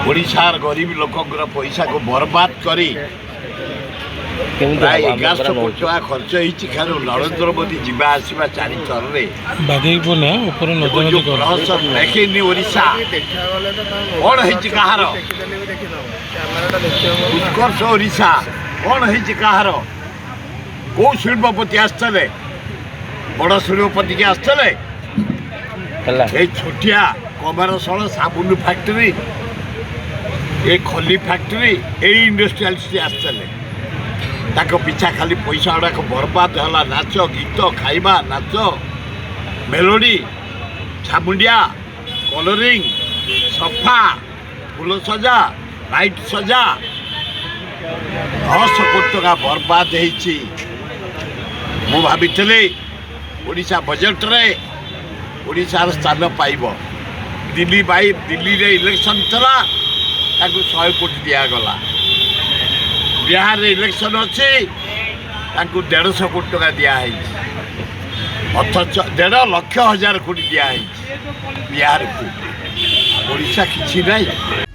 ଓଡ଼ିଶାର ଗରିବ ଲୋକଙ୍କର ପଇସାକୁ ବରବାଦ କରି ପ୍ରାୟ 1100 କୋଟି ଟଙ୍କା ଖର୍ଚ୍ଚ ହେଇଛି। ଖାଲି ନରେନ୍ଦ୍ର ମୋଦି ଯିବା ଆସିବା 4 ଥରରେ ପ୍ରହସନ ଦେଖେଇନି ଓଡ଼ିଶା କ'ଣ ହେଇଛି କାହାର? ଉତ୍କର୍ଷ ଓଡ଼ିଶା କ'ଣ ହେଇଛି କାହାର? କେଉଁ ଶିଳ୍ପପତି ଆସିଥିଲେ? ବଡ଼ ଶିଳ୍ପପତିକି ଆସିଥିଲେ? এই ଛୋଟିଆ କମାରଶଳ ସାବୁନ ଫ୍ୟାକ୍ଟ୍ରି, ଏ ଖଲି ଫ୍ୟାକ୍ଟ୍ରି, ଏଇ ଇଣ୍ଡଷ୍ଟ୍ରିଆଲିଷ୍ଟ ଆସିଥିଲେ। ତାଙ୍କ ପିଛା ଖାଲି ପଇସା ଗୁଡ଼ାକ ବରବାଦ ହେଲା। ନାଚ ଗୀତ ଖାଇବା, ନାଚ ମେଲୋଡ଼ି, ଛାମୁଣ୍ଡିଆ, କଲରିଂ, ସଫା, ଫୁଲ ସଜା, ଲାଇଟ୍ ସଜା, 10 କୋଟି ଟଙ୍କା ବରବାଦ ହେଇଛି। ମୁଁ ଭାବିଥିଲି ଓଡ଼ିଶା ବଜେଟ୍ରେ ଓଡ଼ିଶାର ସ୍ଥାନ ପାଇବ। ଦିଲ୍ଲୀରେ ଇଲେକ୍ସନ୍ ଥିଲା, ତାକୁ 100 କୋଟି ଦିଆଗଲା। ବିହାରରେ ଇଲେକ୍ସନ୍ ଅଛି, ତାଙ୍କୁ 150 କୋଟି ଟଙ୍କା ଦିଆହେଇଛି। ଅଥଚ 1.5 ଲକ୍ଷ 1000 କୋଟି ଦିଆହେଇଛି ବିହାରକୁ। ଓଡ଼ିଶା କିଛି ନାହିଁ।